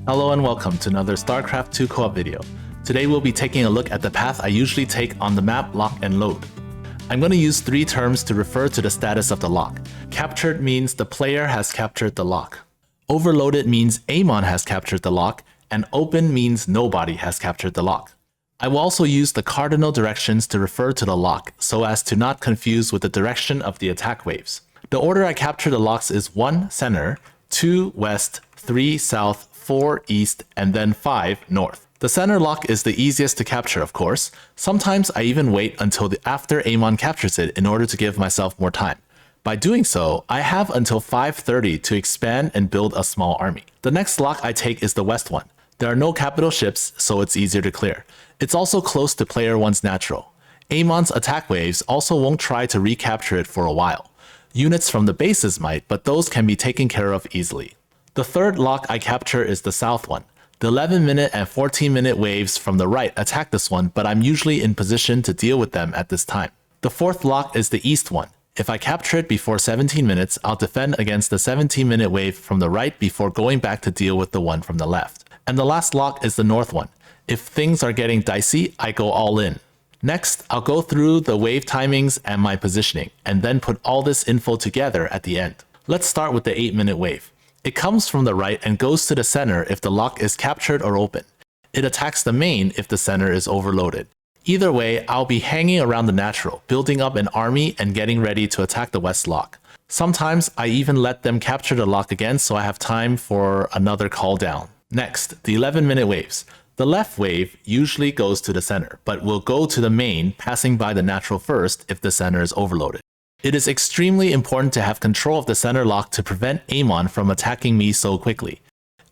Hello and welcome to another StarCraft 2 co-op video. Today we'll be taking a look at the path I usually take on the map Lock and Load. I'm going to use three terms to refer to the status of the lock. Captured means the player has captured the lock. Overloaded means Amon has captured the lock, and open means nobody has captured the lock. I will also use the cardinal directions to refer to the lock so as to not confuse with the direction of the attack waves. The order I capture the locks is 1 center, 2 west, 3 south, 4 east, and then 5 north. The center lock is the easiest to capture, of course. Sometimes I even wait until after Amon captures it in order to give myself more time. By doing so, I have until 5:30 to expand and build a small army. The next lock I take is the west one. There are no capital ships, so it's easier to clear. It's also close to player 1's natural. Amon's attack waves also won't try to recapture it for a while. Units from the bases might, but those can be taken care of easily. The third lock I capture is the south one. The 11-minute and 14-minute waves from the right attack this one, but I'm usually in position to deal with them at this time. The fourth lock is the east one. If I capture it before 17 minutes, I'll defend against the 17-minute wave from the right before going back to deal with the one from the left. And the last lock is the north one. If things are getting dicey, I go all in. Next, I'll go through the wave timings and my positioning, and then put all this info together at the end. Let's start with the 8-minute wave. It comes from the right and goes to the center if the lock is captured or open. It attacks the main if the center is overloaded. Either way, I'll be hanging around the natural, building up an army and getting ready to attack the west lock. Sometimes I even let them capture the lock again so I have time for another call down. Next, the 11-minute waves. The left wave usually goes to the center, but will go to the main, passing by the natural first if the center is overloaded. It is extremely important to have control of the center lock to prevent Amon from attacking me so quickly.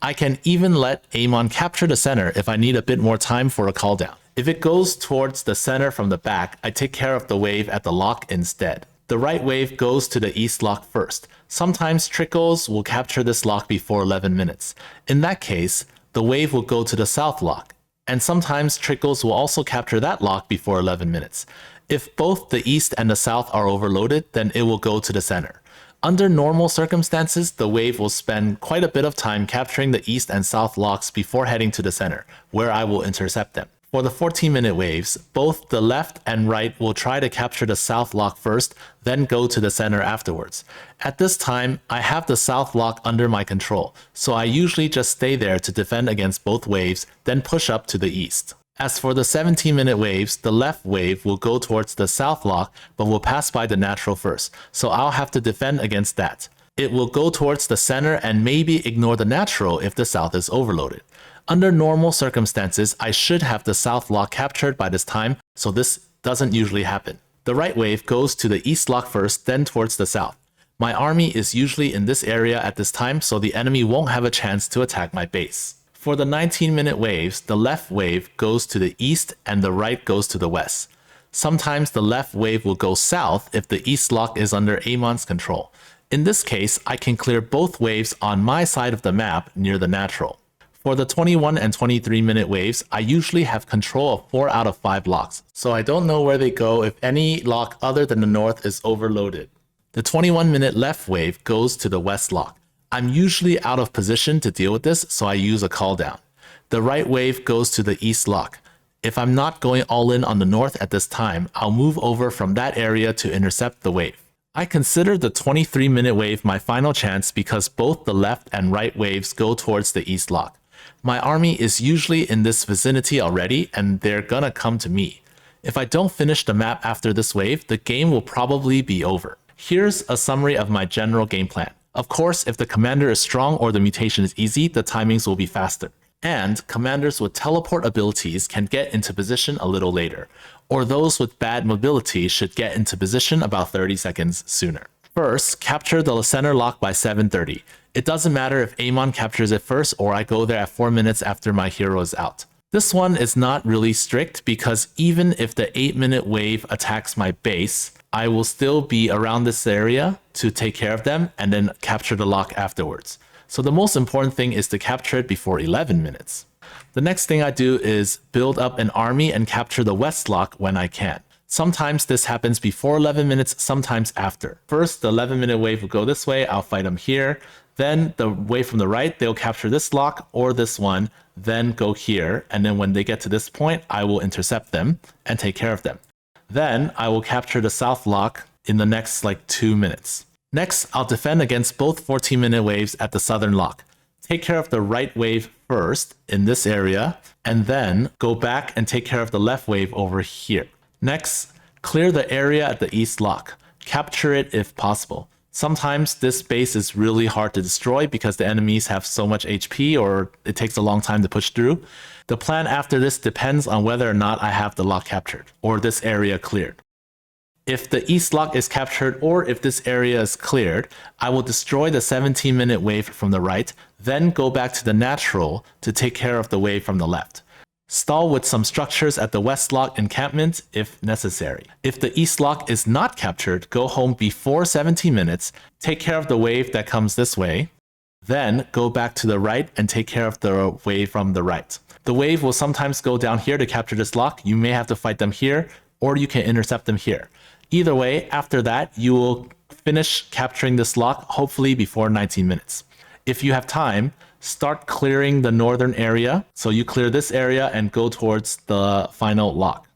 I can even let Amon capture the center if I need a bit more time for a call down. If it goes towards the center from the back, I take care of the wave at the lock instead. The right wave goes to the east lock first. Sometimes Trickles will capture this lock before 11 minutes. In that case, the wave will go to the south lock, and sometimes Trickles will also capture that lock before 11 minutes. If both the east and the south are overloaded, then it will go to the center. Under normal circumstances, the wave will spend quite a bit of time capturing the east and south locks before heading to the center, where I will intercept them. For the 14-minute waves, both the left and right will try to capture the south lock first, then go to the center afterwards. At this time, I have the south lock under my control, so I usually just stay there to defend against both waves, then push up to the east. As for the 17-minute waves, the left wave will go towards the south lock, but will pass by the natural first, so I'll have to defend against that. It will go towards the center and maybe ignore the natural if the south is overloaded. Under normal circumstances, I should have the south lock captured by this time, so this doesn't usually happen. The right wave goes to the east lock first, then towards the south. My army is usually in this area at this time, so the enemy won't have a chance to attack my base. For the 19-minute waves, the left wave goes to the east and the right goes to the west. Sometimes the left wave will go south if the east lock is under Amon's control. In this case, I can clear both waves on my side of the map near the natural. For the 21 and 23-minute waves, I usually have control of 4 out of 5 locks, so I don't know where they go if any lock other than the north is overloaded. The 21-minute left wave goes to the west lock. I'm usually out of position to deal with this, so I use a call down. The right wave goes to the east lock. If I'm not going all in on the north at this time, I'll move over from that area to intercept the wave. I consider the 23-minute wave my final chance because both the left and right waves go towards the east lock. My army is usually in this vicinity already, and they're gonna come to me. If I don't finish the map after this wave, the game will probably be over. Here's a summary of my general game plan. Of course, if the commander is strong or the mutation is easy, the timings will be faster. And commanders with teleport abilities can get into position a little later, or those with bad mobility should get into position about 30 seconds sooner. First, capture the center lock by 7:30. It doesn't matter if Amon captures it first or I go there at 4 minutes after my hero is out. This one is not really strict because even if the 8-minute wave attacks my base, I will still be around this area to take care of them and then capture the lock afterwards. So the most important thing is to capture it before 11 minutes. The next thing I do is build up an army and capture the west lock when I can. Sometimes this happens before 11 minutes, sometimes after. First, the 11-minute wave will go this way, I'll fight them here. Then the wave from the right, they'll capture this lock or this one, then go here. And then when they get to this point, I will intercept them and take care of them. Then I will capture the south lock in the next 2 minutes. Next, I'll defend against both 14-minute waves at the southern lock. Take care of the right wave first in this area, and then go back and take care of the left wave over here. Next, clear the area at the east lock. Capture it if possible. Sometimes this base is really hard to destroy because the enemies have so much HP or it takes a long time to push through. The plan after this depends on whether or not I have the lock captured or this area cleared. If the east lock is captured or if this area is cleared, I will destroy the 17-minute wave from the right, then go back to the natural to take care of the wave from the left. Stall with some structures at the west lock encampment if necessary. If the east lock is not captured, go home before 17 minutes, take care of the wave that comes this way, then go back to the right and take care of the wave from the right. The wave will sometimes go down here to capture this lock. You may have to fight them here, or you can intercept them here. Either way, after that, you will finish capturing this lock, hopefully before 19 minutes. If you have time, start clearing the northern area. So you clear this area and go towards the final lock.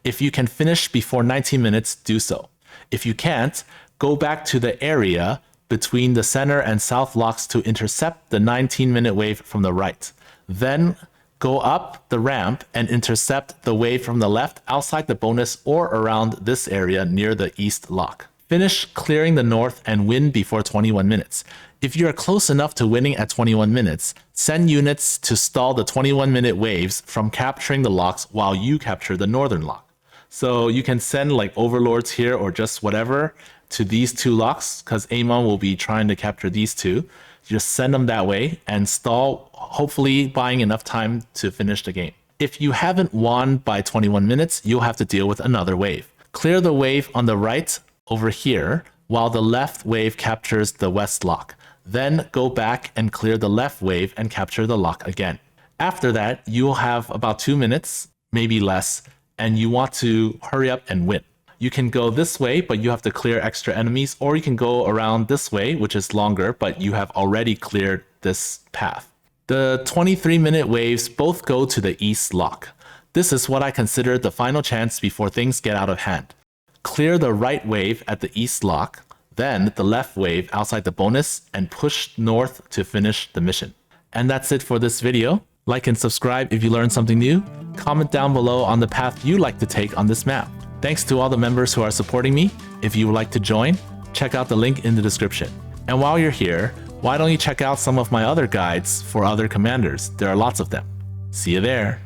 If you can finish before 19 minutes, do so. If you can't, go back to the area between the center and south locks to intercept the 19-minute wave from the right. Then go up the ramp and intercept the wave from the left outside the bonus or around this area near the east lock. Finish clearing the north and win before 21 minutes. If you are close enough to winning at 21 minutes, send units to stall the 21-minute waves from capturing the locks while you capture the northern lock. So you can send overlords here or just whatever to these two locks because Amon will be trying to capture these two. Just send them that way and stall, hopefully buying enough time to finish the game. If you haven't won by 21 minutes, you'll have to deal with another wave. Clear the wave on the right over here while the left wave captures the west lock. Then go back and clear the left wave and capture the lock again. After that, you'll have about 2 minutes, maybe less, and you want to hurry up and win. You can go this way, but you have to clear extra enemies, or you can go around this way, which is longer, but you have already cleared this path. The 23-minute waves both go to the east lock. This is what I consider the final chance before things get out of hand. Clear the right wave at the east lock, then the left wave outside the bonus, and push north to finish the mission. And that's it for this video. Like and subscribe if you learned something new. Comment down below on the path you like to take on this map. Thanks to all the members who are supporting me. If you would like to join, check out the link in the description. And while you're here, why don't you check out some of my other guides for other commanders? There are lots of them. See you there.